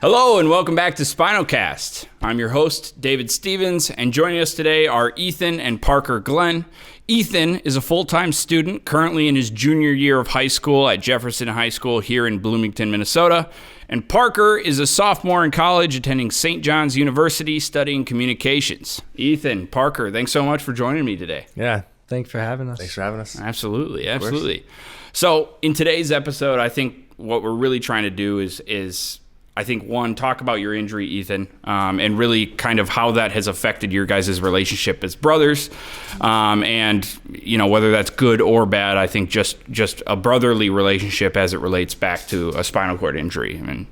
Hello and welcome back to Spinal Cast. I'm your host, David Stevens, and joining us today are Ethan and Parker Glynn. Ethan is a full-time student currently in his junior year of high school at Jefferson High School here in Bloomington, Minnesota. And Parker is a sophomore in college attending St. John's University studying communications. Ethan, Parker, thanks so much for joining me today. Yeah. Thanks for having us. Thanks for having us. Absolutely. So in today's episode, I think what we're really trying to do is I think, one, talk about your injury, Ethan, and really kind of how that has affected your guys' relationship as brothers. And, you know, whether that's good or bad, I think just a brotherly relationship as it relates back to a spinal cord injury. I mean,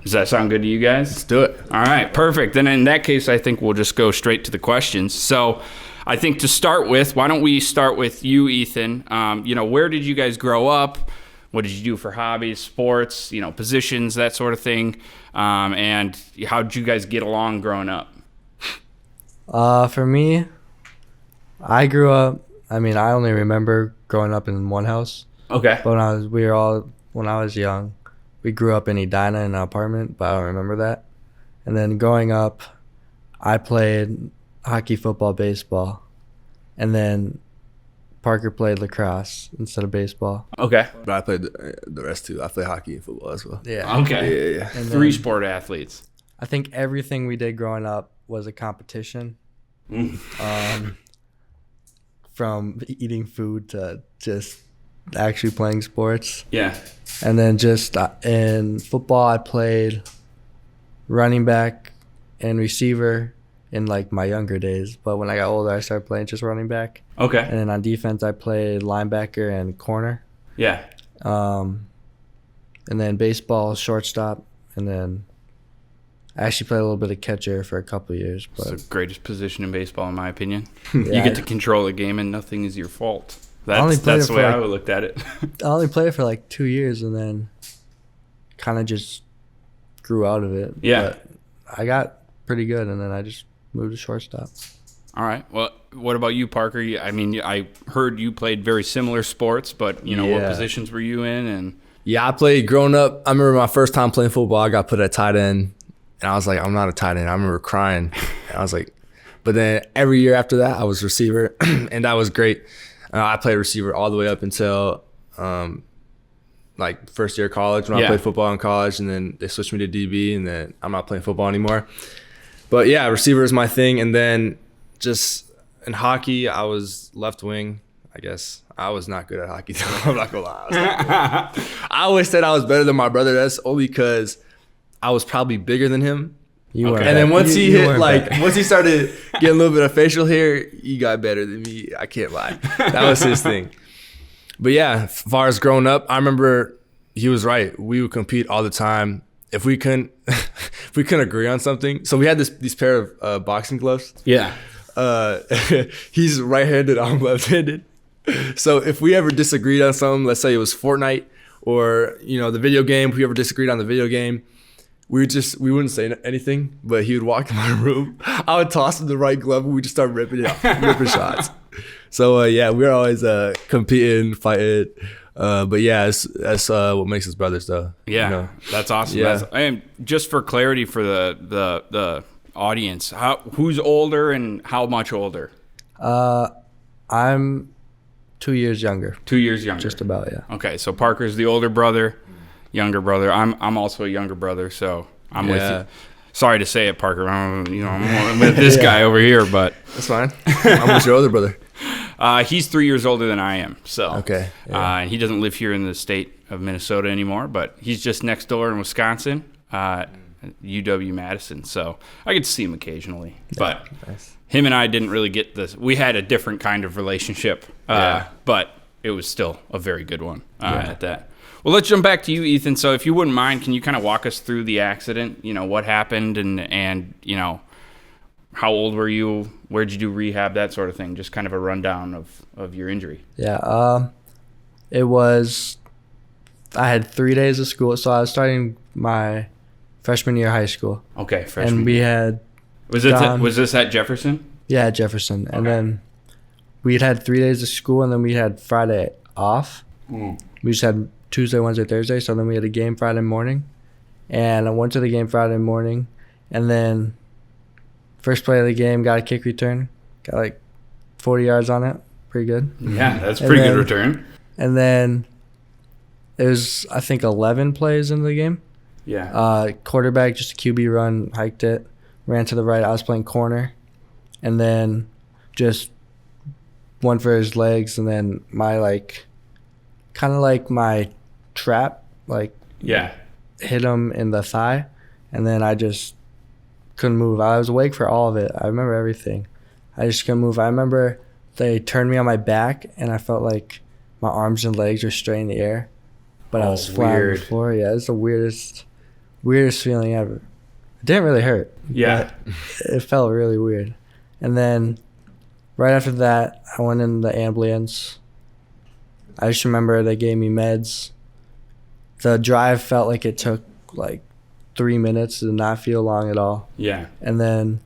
Does that sound good to you guys? Let's do it. All right, perfect. Then in that case, I think we'll just go straight to the questions. So I think to start with, why don't we start with you, Ethan? Where did you guys grow up? What did you do for hobbies, sports, positions, that sort of thing? And how did you guys get along growing up? For me, I grew up, I only remember growing up in one house. Okay. But when I was young, we grew up in Edina in an apartment, but I don't remember that. And then growing up, I played hockey, football, baseball. And then Parker played lacrosse instead of baseball. Okay. But I played the rest too. I played hockey and football as well. Yeah. Okay. Yeah. And Three sport athletes. I think everything we did growing up was a competition. From eating food to just actually playing sports. Yeah. And then just in football, I played running back and receiver in like my younger days. But when I got older, I started playing just running back. Okay. And then on defense, I played linebacker and corner. Yeah. And then baseball, shortstop. And then I actually played a little bit of catcher for a couple of years. But It's the greatest position in baseball, in my opinion. Yeah, You get to control the game and nothing is your fault. only That's played the it way for I would looked at it. I only played for like 2 years and then kind of just grew out of it. Yeah. But I got pretty good and then I just moved to shortstop. All right. Well, what about you, Parker? I heard you played very similar sports, but, what Yeah. positions were you in? And Yeah, I played growing up. I remember my first time playing football, I got put at tight end. And I was like, I'm not a tight end. I remember crying. And I was like, but then every year after that, I was receiver. And that was great. I played receiver all the way up until first year of college when I played football in college. And then they switched me to DB, and then I'm not playing football anymore. But yeah, receiver is my thing. And then just in hockey, I was left wing, I guess. I was not good at hockey. I'm not going to lie. I always said I was better than my brother. That's only because I was probably bigger than him. You weren't And then bad. once he You hit, weren't bad. once he started getting a little bit of facial hair, he got better than me. I can't lie. That was his thing. But yeah, as far as growing up, I remember he was right. We would compete all the time. If we couldn't agree on something. So we had these pair of boxing gloves. yeah. He's right-handed, I'm left-handed. So if we ever disagreed on something, let's say it was Fortnite or, the video game, if we ever disagreed on the video game, we wouldn't say anything, but he would walk in my room. I would toss him the right glove and we just start ripping shots. So we were always competing, fighting. But yeah, that's what makes us brothers, though. Yeah, that's awesome. Yeah. And just for clarity for the audience, who's older and how much older? I'm 2 years younger. 2 years younger. Just about, yeah. Okay, so Parker's the older brother, younger brother. I'm also a younger brother, so I'm with you. Sorry to say it, Parker. I'm with this guy over here, but That's fine. I'm with your older brother. he's 3 years older than I am. So Okay. and he doesn't live here in the state of Minnesota anymore, but he's just next door in Wisconsin, UW-Madison. So I get to see him occasionally, but Nice. him and I didn't really get this. We had a different kind of relationship, but it was still a very good one at that. Well, let's jump back to you, Ethan. So if you wouldn't mind, can you kind of walk us through the accident, what happened and how old were you? Where'd you do rehab, that sort of thing? Just kind of a rundown of your injury. Yeah, I had 3 days of school, so I was starting my freshman year of high school. Okay, freshman. And we had Was this at Jefferson? at Jefferson. And then we'd had 3 days of school, and then we had Friday off. We just had Tuesday, Wednesday, Thursday, so then we had a game Friday morning. And I went to the game Friday morning, and then first play of the game, got a kick return, got like 40 yards on it, pretty good. Yeah, that's a pretty good return. And then it was, I think, 11 plays into the game. Yeah. Quarterback, just a QB run, hiked it, ran to the right. I was playing corner, and then just went for his legs, and then my kind of like my trap, hit him in the thigh, and then I just couldn't move. I was awake for all of it. I remember everything. I just couldn't move. I remember they turned me on my back, and I felt like my arms and legs were straight in the air, but I was flat on the floor. Yeah, it's the weirdest feeling ever. It didn't really hurt. Yeah. It felt really weird. And then right after that, I went in the ambulance. I just remember they gave me meds. The drive felt like it took like 3 minutes. It did not feel long at all. Yeah. And then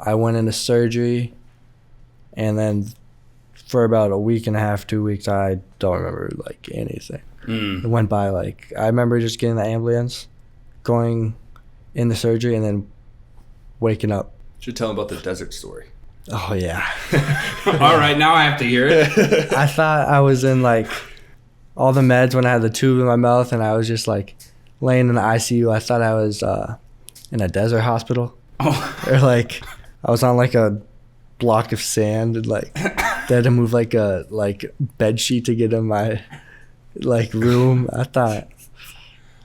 I went into surgery, and then for about a week and a half, 2 weeks, I don't remember like anything. It went by I remember just getting the ambulance, going in the surgery, and then waking up. Should tell them about the desert story. Oh yeah. All right, now I have to hear it. I thought I was in all the meds when I had the tube in my mouth, and I was just laying in the ICU. I thought I was in a desert hospital. Oh. Or I was on a block of sand, and they had to move a bed sheet to get in my room. I thought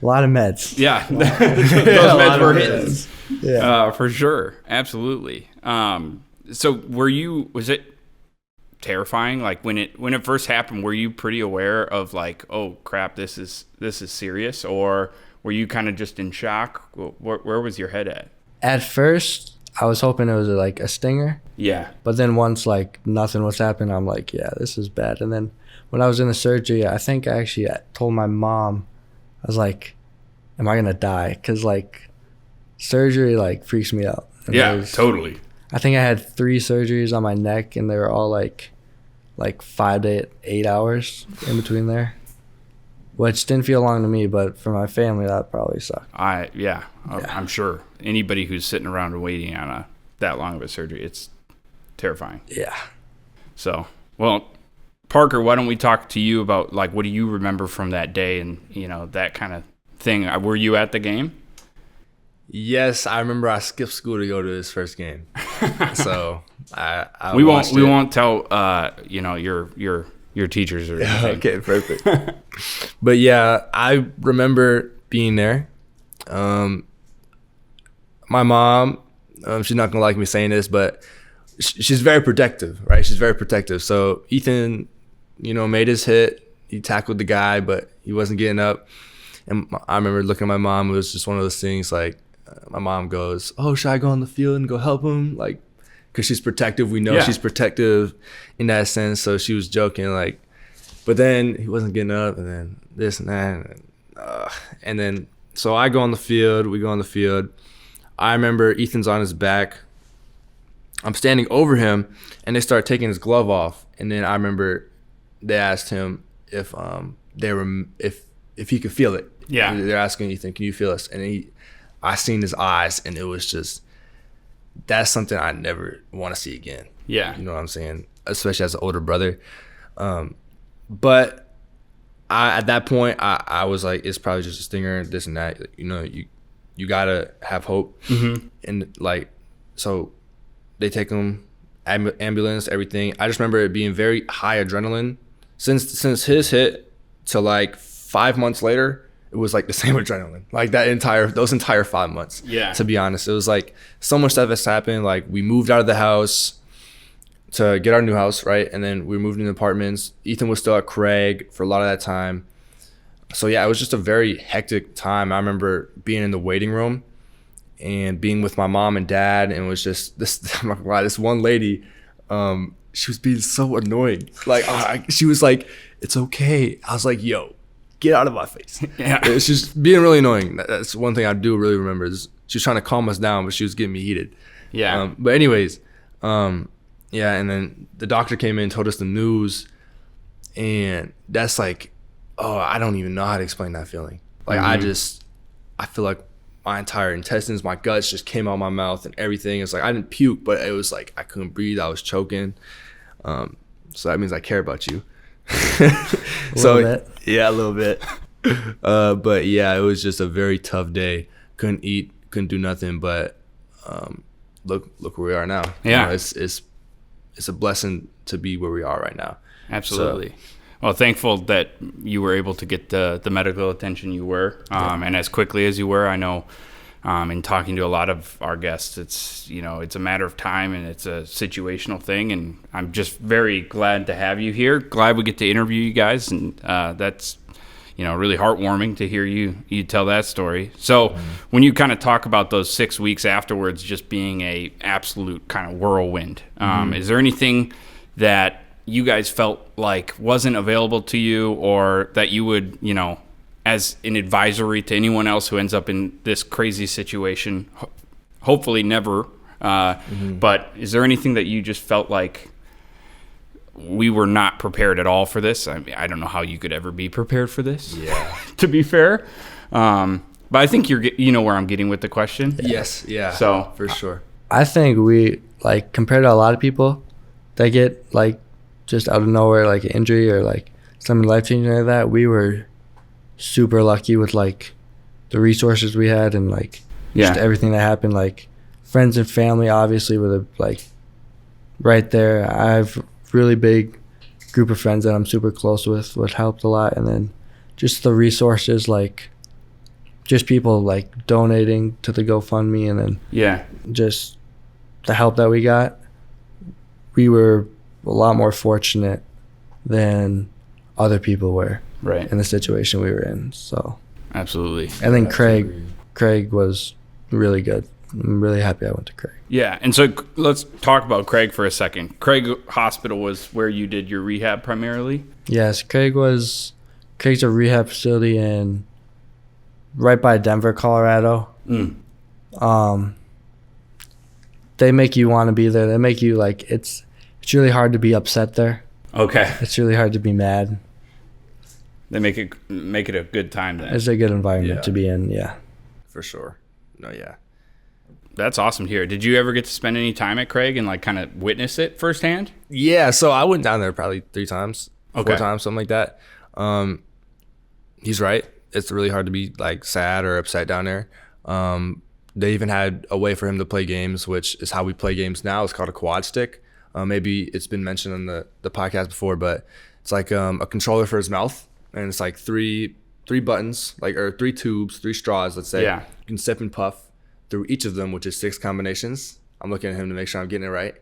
a lot of meds. Yeah. Those meds were hitting. Yeah. For sure. Absolutely. So was it terrifying? When it first happened, were you pretty aware of oh crap, this is serious? Or were you kind of just in shock? Where was your head at? At first, I was hoping it was a stinger. Yeah. But then once nothing was happening, I'm yeah, this is bad. And then when I was in the surgery, I think I actually told my mom, I was am I gonna die? Because surgery freaks me out. And yeah, totally. I think I had 3 surgeries on my neck, and they were all 5 to 8 hours in between there, which didn't feel long to me, but for my family that probably sucked. I'm sure anybody who's sitting around and waiting on that long of a surgery, it's terrifying. Yeah. So, well, Parker, why don't we talk to you about what do you remember from that day and that kind of thing? Were you at the game? Yes, I remember I skipped school to go to his first game. So we won't tell your teachers or anything. Okay, perfect. But yeah, I remember being there. My mom, she's not gonna like me saying this, but she's very protective, right? She's very protective. So Ethan, made his hit. He tackled the guy, but he wasn't getting up. And I remember looking at my mom. It was just one of those things my mom goes, "Oh, should I go on the field and go help him?" Because she's protective. We know she's protective in that sense. So she was joking, but then he wasn't getting up, and then this and that. And then, so I go on the field. We go on the field. I remember Ethan's on his back. I'm standing over him, and they start taking his glove off. And then I remember they asked him if he could feel it. Yeah. They're asking Ethan, "Can you feel us?" And I seen his eyes, and it was just, that's something I never want to see again. Yeah. You know what I'm saying? Especially as an older brother. But at that point, I was it's probably just a stinger, this and that. You gotta have hope. Mm-hmm. And so they take him, ambulance, everything. I just remember it being very high adrenaline. Since his hit to 5 months later, it was the same adrenaline, those entire 5 months. Yeah. To be honest, it was so much stuff has happened. We moved out of the house to get our new house, right? And then we moved into apartments. Ethan was still at Craig for a lot of that time. So yeah, it was just a very hectic time. I remember being in the waiting room and being with my mom and dad, and it was just this. I'm not gonna lie, this one lady, she was being so annoying. She was "It's okay." I was "Yo, get out of my face." Yeah. It's just being really annoying. That's one thing I do really remember. She was trying to calm us down, but she was getting me heated. Yeah. But anyways, yeah, and then the doctor came in and told us the news, and that's oh, I don't even know how to explain that feeling. Mm-hmm. I feel like my entire intestines, my guts just came out of my mouth and everything. It's like I didn't puke, but it was like I couldn't breathe. I was choking. So that means I care about you. Little bit. Yeah, a little bit. But yeah, it was just a very tough day. Couldn't eat, couldn't do nothing. But look where we are now. Yeah, it's a blessing to be where we are right now. Absolutely. So, well, thankful that you were able to get the medical attention you were, and as quickly as you were. I know, in talking to a lot of our guests, it's a matter of time and it's a situational thing. And I'm just very glad to have you here. Glad we get to interview you guys, and that's really heartwarming to hear you tell that story. So when you kind of talk about those 6 weeks afterwards just being a absolute kind of whirlwind, is there anything that you guys felt like wasn't available to you, or that you would, as an advisory to anyone else who ends up in this crazy situation, hopefully never, but is there anything that you just felt like we were not prepared at all for this? I mean, I don't know how you could ever be prepared for this. Yeah. To be fair. But I think you know where I'm getting with the question. Yes. Yeah. So for sure. I think we, like, compared to a lot of people that get, like, just out of nowhere, like, an injury or, like, something life-changing like that, we were super lucky with, like, the resources we had and, like, just everything that happened. Like, friends and family, obviously, were, like, right there. I have really big group of friends that I'm super close with, which helped a lot. And then just the resources, like, just people, like, donating to the GoFundMe, and then just the help that we got. We were a lot more fortunate than other people were in the situation we were in. So absolutely. And then Craig was really good. I'm really happy I went to Craig. Yeah, and so let's talk about Craig for a second. Craig Hospital was where you did your rehab primarily? Yes, Craig's a rehab facility right by Denver, Colorado. They make you want to be there. They make you, like, it's really hard to be upset there. Okay. It's really hard to be mad. They make it a good time then. It's a good environment to be in, yeah. For sure. No, yeah. That's awesome to hear. Did you ever get to spend any time at Craig and, like, kind of witness it firsthand? Yeah, so I went down there probably 3 times, 4 Okay. times, something like that. He's right. It's really hard to be, like, sad or upset down there. They even had a way for him to play games, which is how we play games now. It's called a quad stick. Maybe it's been mentioned on the podcast before, but it's like a controller for his mouth, and it's like three buttons, like, or 3 tubes, 3 straws, let's say. Yeah. You can sip and puff through each of them, which is 6 combinations. I'm looking at him to make sure I'm getting it right.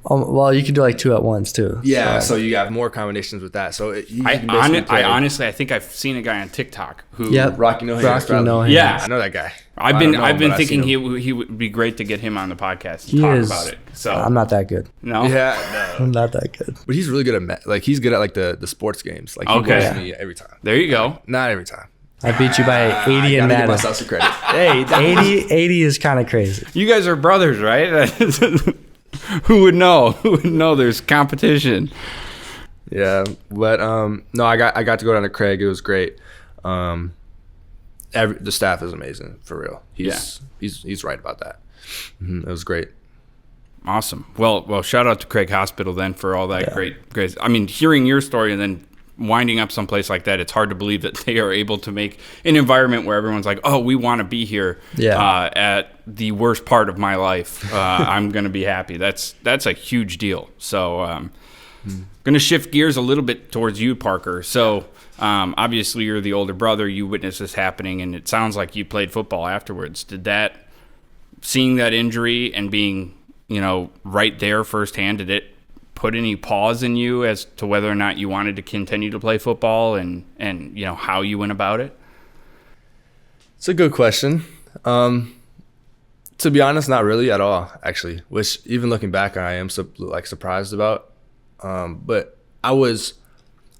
Well, you can do, like, 2 at once too. Yeah, so you have more combinations with that. So I honestly, I think I've seen a guy on TikTok who. Rocky No Hands. Yeah, I know that guy. I've been thinking he would be great to get him on the podcast and talk about it. So I'm not that good. No. Yeah, no. I'm not that good. But he's really good at he's good at, like, the sports games. Like, he wins me every time. There you go. Not every time. I beat you by 80 in I gotta give Madden. myself some credit. Hey, 80 is kind of crazy. You guys are brothers, right? Who would know? Who would know there's competition? Yeah, but no, I got to go down to Craig. It was great. The staff is amazing, for real. He's right about that. It was great. Awesome. Well, shout out to Craig Hospital then for all that great. I mean, hearing your story and then winding up someplace like that, it's hard to believe that they are able to make an environment where everyone's like, oh, we want to be here at the worst part of my life. I'm going to be happy. That's a huge deal. So going to shift gears a little bit towards you, Parker. So obviously you're the older brother. You witnessed this happening, and it sounds like you played football afterwards. Seeing that injury and being, right there firsthand, did it put any pause in you as to whether or not you wanted to continue to play football and how you went about it? It's a good question. To be honest, not really at all, actually, which even looking back, I am surprised about. But I was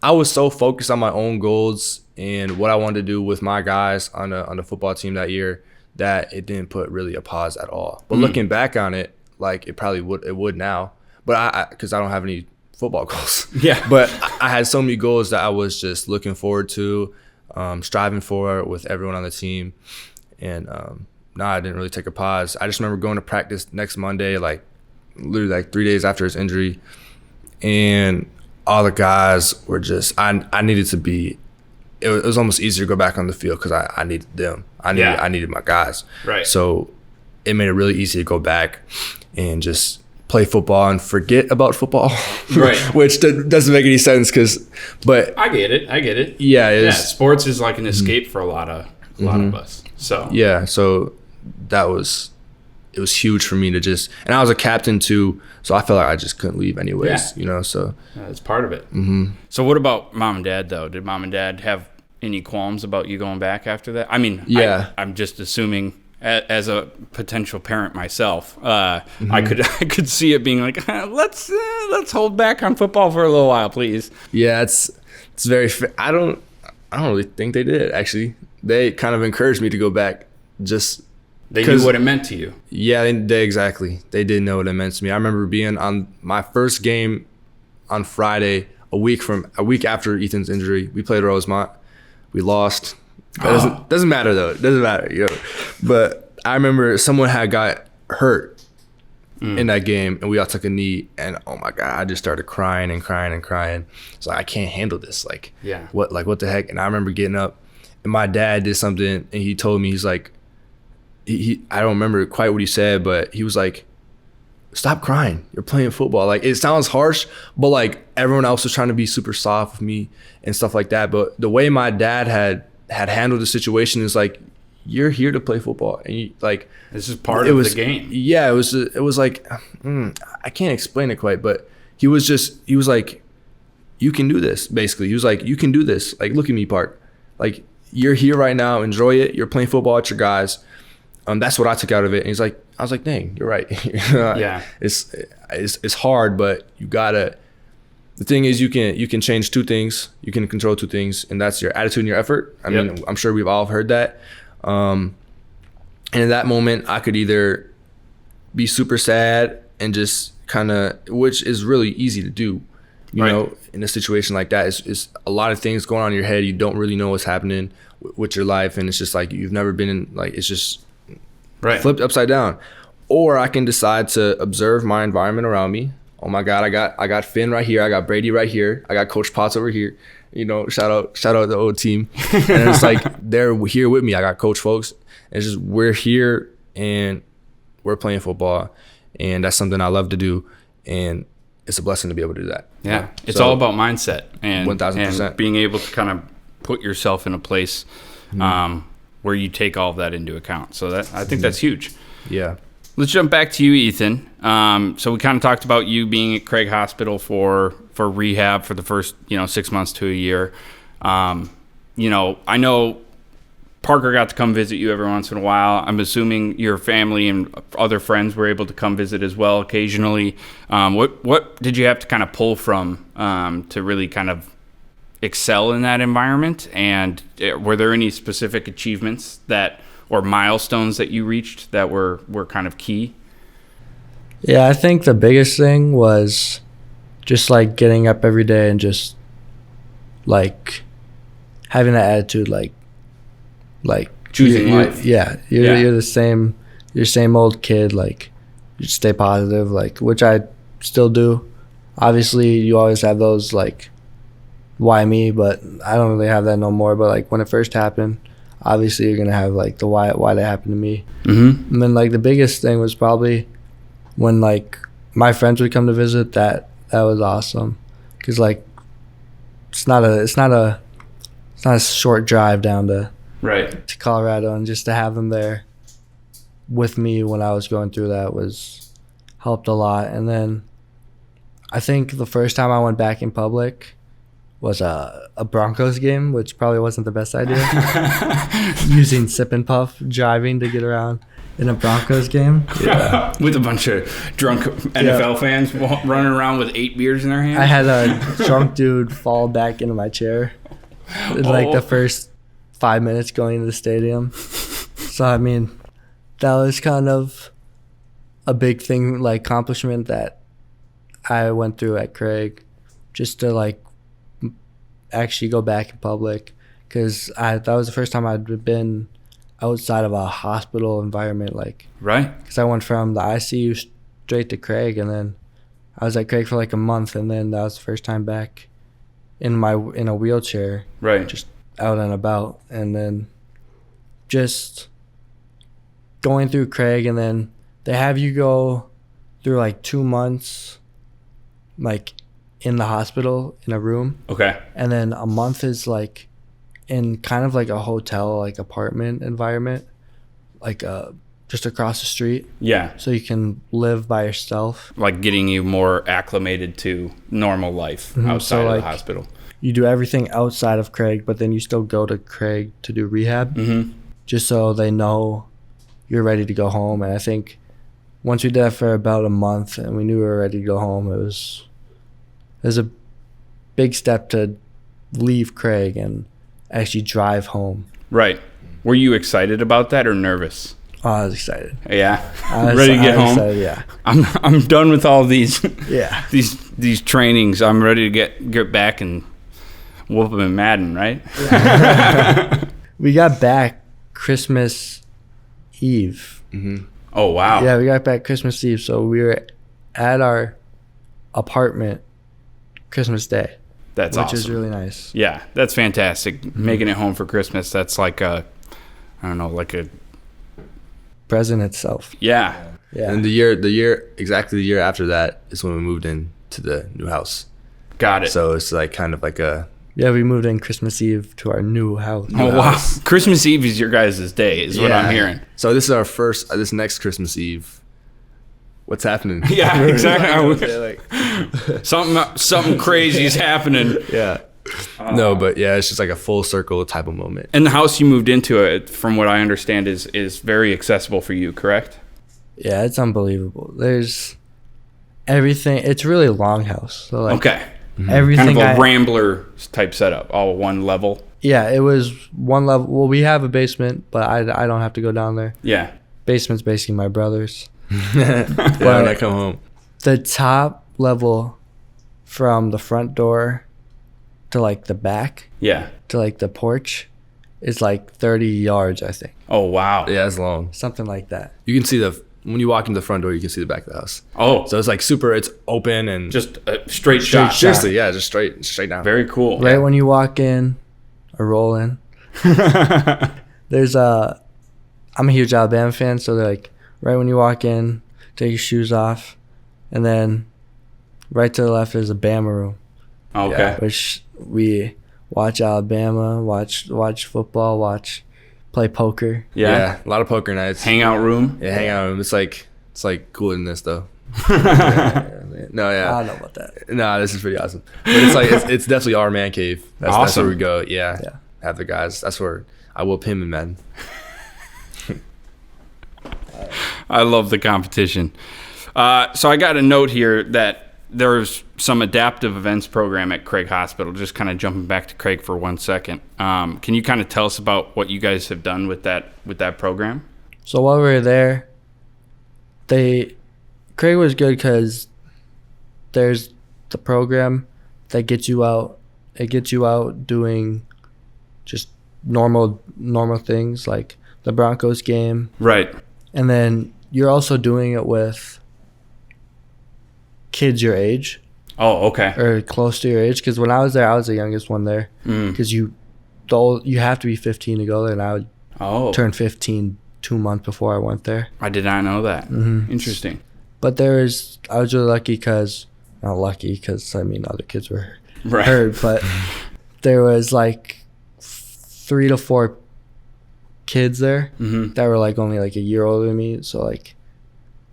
so focused on my own goals and what I wanted to do with my guys on the football team that year that it didn't put really a pause at all. But looking back on it, like, it would now. But because I don't have any football goals. Yeah. But I had so many goals that I was just looking forward to, striving for with everyone on the team. And I didn't really take a pause. I just remember going to practice next Monday, like literally like 3 days after his injury, and all the guys were just I needed to be. It was almost easier to go back on the field because I needed them. I needed my guys. Right. So it made it really easy to go back and just play football and forget about football. Right. Which doesn't make any sense but I get it. Yeah, sports is like an escape for a lot of us. So yeah, so it was huge for me to just, and I was a captain too, so I felt like I just couldn't leave anyways, so that's part of it. So what about mom and dad though? Did mom and dad have any qualms about you going back after that? I mean, yeah. I'm just assuming as a potential parent myself, I could see it being like, let's hold back on football for a little while, please. Yeah, it's very I don't really think they did, actually. They kind of encouraged me to go back. Just they knew what it meant to you. Yeah, they exactly. They did know what it meant to me. I remember being on my first game on Friday, a week after Ethan's injury. We played Rosemont. We lost. Doesn't matter though. It doesn't matter, But I remember someone had got hurt in that game, and we all took a knee, and oh my God, I just started crying and crying and crying. It's like, I can't handle this. What the heck? And I remember getting up, and my dad did something, and he told me, he's like, I don't remember quite what he said, but he was like, stop crying. You're playing football. Like, it sounds harsh, but like everyone else was trying to be super soft with me and stuff like that. But the way my dad had handled the situation is like, you're here to play football, and this is part of the game. Yeah, it was like, I can't explain it quite, but he was like, you can do this. Basically, he was like, you can do this. Like, look at me, Park. Like, you're here right now. Enjoy it. You're playing football with your guys. That's what I took out of it. And I was like, dang, you're right. Yeah. It's hard, but you gotta. The thing is, you can change two things. You can control two things, and that's your attitude and your effort. I mean, I'm sure we've all heard that. And in that moment, I could either be super sad and just kind of, which is really easy to do, you know, in a situation like that. It's a lot of things going on in your head. You don't really know what's happening with your life, and it's just like you've never been in, like, it's just flipped upside down. Or I can decide to observe my environment around me. Oh my God, I got Finn right here. I got Brady right here. I got Coach Potts over here. Shout out the old team. And it's like, they're here with me. I got Coach Folks. And it's just, we're here and we're playing football. And that's something I love to do. And it's a blessing to be able to do that. Yeah. It's all about mindset and 1000%. And being able to kind of put yourself in a place where you take all of that into account. So I think that's huge. Yeah. Let's jump back to you, Ethan. So we kind of talked about you being at Craig Hospital for rehab for the first 6 months to a year. I know Parker got to come visit you every once in a while. I'm assuming your family and other friends were able to come visit as well occasionally. What did you have to kind of pull from to really kind of excel in that environment? And were there any specific achievements or milestones that you reached that were kind of key? Yeah, I think the biggest thing was just like getting up every day and just like having that attitude, like choosing life. Yeah, you're the same old kid. Like, you stay positive, like, which I still do. Obviously, you always have those like, why me? But I don't really have that no more. But like when it first happened, obviously you're gonna have like the why that happened to me. Mm-hmm. And then like the biggest thing was probably when like my friends would come to visit. That was awesome, because like it's not a short drive down to Colorado, and just to have them there with me when I was going through that helped a lot. And then I think the first time I went back in public was a Broncos game, which probably wasn't the best idea. Using sip and puff driving to get around in a Broncos game. Yeah. With a bunch of drunk NFL fans running around with 8 beers in their hands. I had a drunk dude fall back into my chair in like the first 5 minutes going into the stadium. So, I mean, that was kind of a big thing, like accomplishment that I went through at Craig, just to like actually go back in public, because that was the first time I outside of a hospital environment, like, Right. because I went from the ICU straight to Craig, and then I was at Craig for like a month, and then that was the first time back in a wheelchair, Right. just out and about, and then just going through Craig, and then they have you go through like 2 months, like in the hospital in a room, Okay. and then a month is like in kind of like a hotel, like apartment environment, like just across the street, Yeah. so you can live by yourself. Like getting you more acclimated to normal life outside So, of like, the hospital. You do everything outside of Craig, but then you still go to Craig to do rehab, just so they know you're ready to go home. And I think once we did that for about a month and we knew we were ready to go home, it was a big step to leave Craig and actually drive home. Right. Were you excited about that or nervous? Oh, I was excited. Yeah. I was, Ready to get I was home? excited, yeah. I'm done with all these Yeah. these trainings. I'm ready to get back and whoop them in Madden, right? We got back Christmas Eve. Oh, wow. Yeah, we got back Christmas Eve, so we were at our apartment Christmas Day, That's which awesome. is really nice. Yeah, that's fantastic. Making it home for Christmas, that's like I don't know, like a, Present itself. yeah. Yeah. And exactly the year after that is when we moved in to the new house. Got it. So it's like kind of like a Yeah, we moved in Christmas Eve to our new house. Oh, wow. Christmas Eve is your guys' day, is what I'm Yeah. hearing. So this is our first this next Christmas Eve. What's happening? Yeah, exactly. Like, Something crazy is happening. yeah. No, but yeah, it's just like a full circle type of moment. And the house you moved into, from what I understand, is very accessible for you, correct? Yeah, it's unbelievable. There's everything. It's a really long house. So like Okay. everything. Kind of a Rambler type setup, all one level. Yeah, it was one level. Well, we have a basement, but I don't have to go down there. Yeah. Basement's basically my brother's. Yeah, when I come home. The top level from the front door to like the back Yeah. to like the porch is like 30 yards, I think. Oh, wow. Yeah, it's long. Something like that. You can see when you walk in the front door, you can see the back of the house. Oh, So it's like it's open and just a straight shot. seriously, yeah, just straight down. Very cool. Right when you walk in or roll in, there's I'm a huge Alabama fan, so they're like, right when you walk in, take your shoes off, and then right to the left is a Bama room, Okay. which we watch Alabama, watch football, play poker. Yeah. A lot of poker nights. Hangout room. Yeah, hang out. It's like cooler than this though. No, I yeah. don't know about that. No, this is pretty awesome. But it's like it's definitely our man cave. That's Awesome. where we go. Yeah. Yeah. Have the guys. That's where I whoop him in Madden. I love the competition. So I got a note here that there's some adaptive events program at Craig Hospital. Just kind of jumping back to Craig for 1 second. Can you kind of tell us about what you guys have done with that program? So while we were there, Craig was good because there's the program that gets you out. It gets you out doing just normal things like the Broncos game, Right. and then you're also doing it with kids your age Oh, okay. or close to your age. Because when I was there, I was the youngest one there. Because you have to be 15 to go there, and I Oh, turned 15 2 months before I went there. I did not know that. Interesting. But I was really lucky because, not lucky because, I mean, other kids were Right. hurt, but there was like 3 to 4 kids there that were like only like a year older than me. So like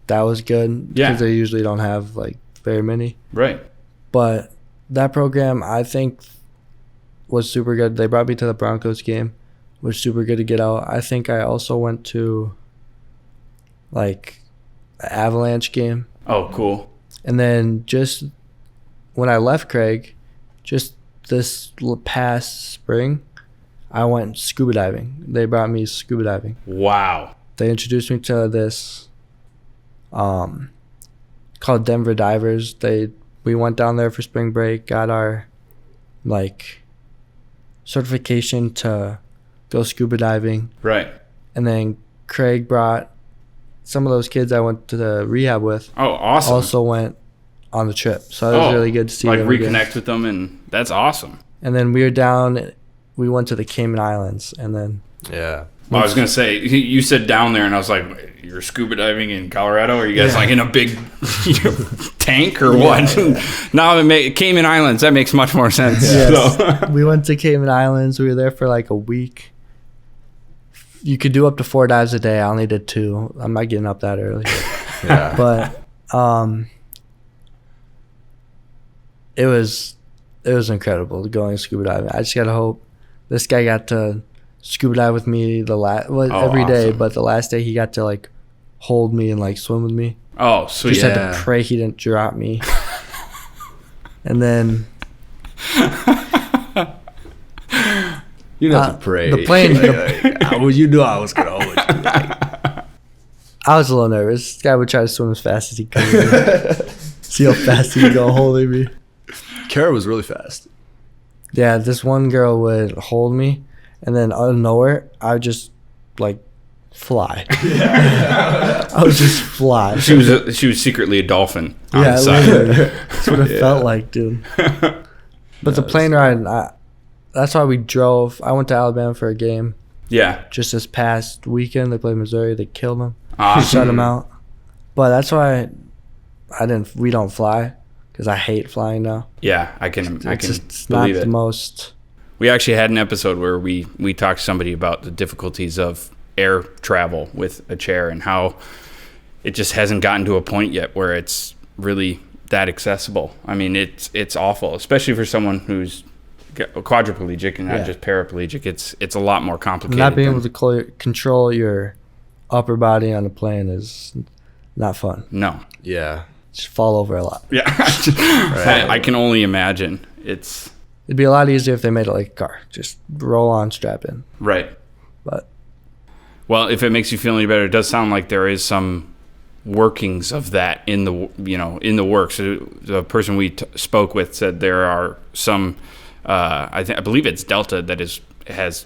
that was good Yeah. because they usually don't have like very many. Right. But that program, I think, was super good. They brought me to the Broncos game, which was super good to get out. I think I also went to like an Avalanche game. Oh, cool. And then just when I left Craig, just this past spring, I went scuba diving. They brought me scuba diving. Wow. They introduced me to this called Denver Divers. We went down there for spring break, got our like certification to go scuba diving, Right. and then Craig brought some of those kids I went to the rehab with. Oh, awesome. Also went on the trip, so it was really good to see like them reconnect again. with them, and that's awesome. And then we went to the Cayman Islands, and then Yeah. Well, I was gonna say, you said down there, and I was like, you're scuba diving in Colorado? Are you guys like in a big tank or what? No, Cayman Islands, that makes much more sense. Yes. So. We went to Cayman Islands. We were there for like a week. You could do up to 4 dives a day. I only did 2. I'm not getting up that early. Yeah. But it was incredible going scuba diving. I just gotta hope this guy got to scuba dive with me every day, awesome. but the last day he got to like hold me and like swim with me. Oh, sweet. Just had to pray he didn't drop me. And then You don't have to pray. the plane. You knew I was gonna hold you. I was a little nervous. This guy would try to swim as fast as he could. See how fast he could go holding me. Kara was really fast. Yeah, this one girl would hold me, and then out of nowhere, I would just like fly. I would just fly. She was secretly a dolphin on Yeah, the side. literally. That's what it felt like, dude. But the plane ride, that's why we drove. I went to Alabama for a game Yeah. just this past weekend. They played Missouri. They killed them. Awesome. Shut them out. But that's why we don't fly, because I hate flying now. Yeah, I can It's not believe the it. most. We actually had an episode where we talked to somebody about the difficulties of air travel with a chair and how it just hasn't gotten to a point yet where it's really that accessible. I mean, it's awful, especially for someone who's quadriplegic and not just paraplegic. It's a lot more complicated. Not being able to control your upper body on a plane is not fun. No. Yeah. Just fall over a lot. Yeah. I can only imagine. It'd be a lot easier if they made it like a car. Just roll on, strap in. Right. But well, if it makes you feel any better, it does sound like there is some workings of that in the works. The person we spoke with said there are some. I believe it's Delta that has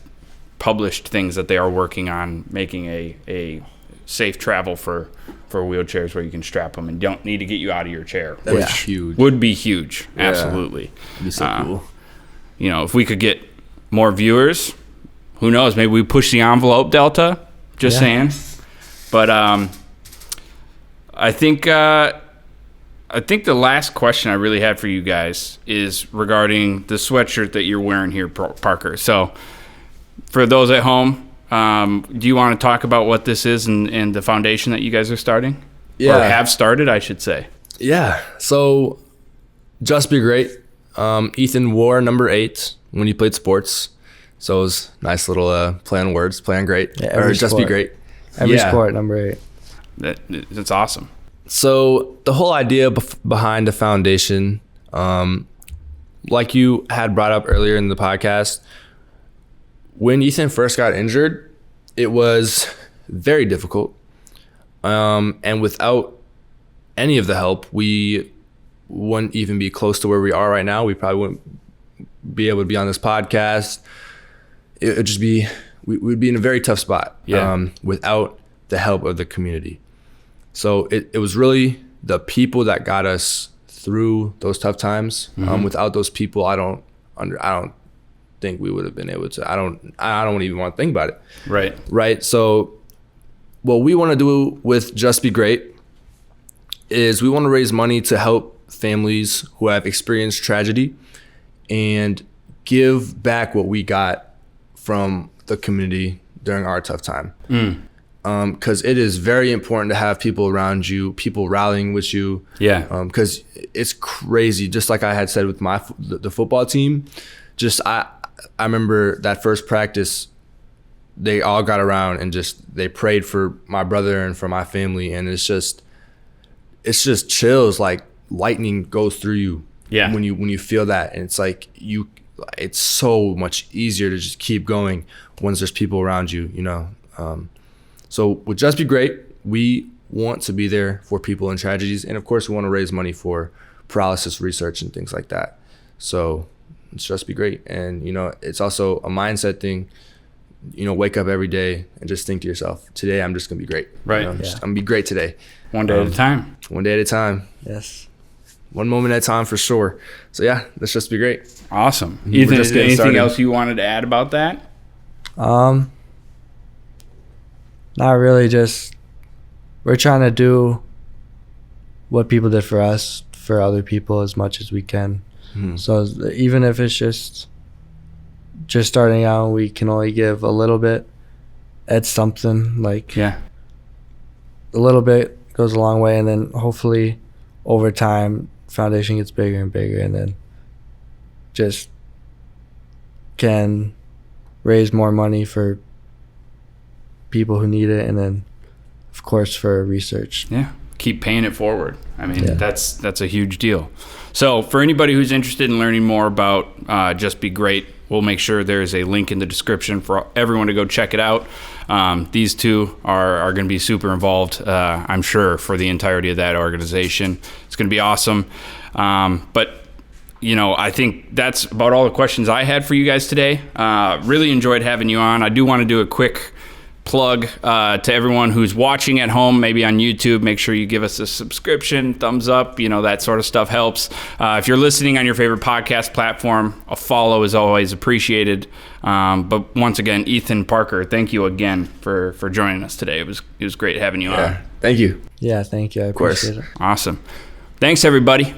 published things that they are working on making a safe travel for wheelchairs where you can strap them and don't need to get you out of your chair. That was which huge. Would be huge. Yeah. Absolutely. That'd be so cool. If we could get more viewers, who knows? Maybe we push the envelope, Delta. Just saying. But I think the last question I really had for you guys is regarding the sweatshirt that you're wearing here, Parker. So for those at home, do you want to talk about what this is and the foundation that you guys are starting? Yeah. Or have started, I should say. Yeah. So, Just Be Gr8. Ethan wore number 8 when he played sports. So it was nice little play on words, play on great. Yeah, or Just Be Gr8. Every sport, number 8. That's awesome. So the whole idea behind the foundation, like you had brought up earlier in the podcast, when Ethan first got injured, it was very difficult. And without any of the help, we wouldn't even be close to where we are right now. We probably wouldn't be able to be on this podcast. It would just be, we'd be in a very tough spot without the help of the community. So it was really the people that got us through those tough times. Mm-hmm. Without those people, I don't think we would have been able to. I don't even want to think about it. Right. So what we want to do with Just Be Gr8 is we want to raise money to help families who have experienced tragedy and give back what we got from the community during our tough time. Because it is very important to have people around you, people rallying with you. Yeah. Because it's crazy. Just like I had said with the football team, I remember that first practice, they all got around and they prayed for my brother and for my family, and it's just chills, like lightning goes through you. Yeah. When you feel that, and it's like it's so much easier to just keep going once there's people around you, So with Just Be Gr8, we want to be there for people in tragedies, and of course we want to raise money for paralysis research and things like that. So it's Just Be Gr8, and it's also a mindset thing, wake up every day and just think to yourself, today I'm just going to be great. Right. I'm going to be great today. One day at a time. One day at a time. Yes. One moment at a time for sure. So yeah, let's just be great. Awesome. Ethan, is there anything started. else you wanted to add about that? Not really. Just we're trying to do what people did for us for other people as much as we can. So even if it's just starting out, we can only give a little bit. It's something like Yeah. a little bit goes a long way, and then hopefully over time foundation gets bigger and bigger, and then just can raise more money for people who need it, and then of course for research. Yeah. Keep paying it forward. I mean, Yeah. that's a huge deal. So for anybody who's interested in learning more about Just Be Gr8, we'll make sure there's a link in the description for everyone to go check it out. These two are going to be super involved, I'm sure, for the entirety of that organization. It's going to be awesome. But I think that's about all the questions I had for you guys today. Really enjoyed having you on. I do want to do a quick plug to everyone who's watching at home, maybe on YouTube. Make sure you give us a subscription, thumbs up, that sort of stuff helps. If you're listening on your favorite podcast platform, a follow is always appreciated. But once again, Ethan Parker, thank you again for joining us today. It was great having you on. Thank you. Yeah, thank you. I course. appreciate it. Awesome. Thanks, everybody.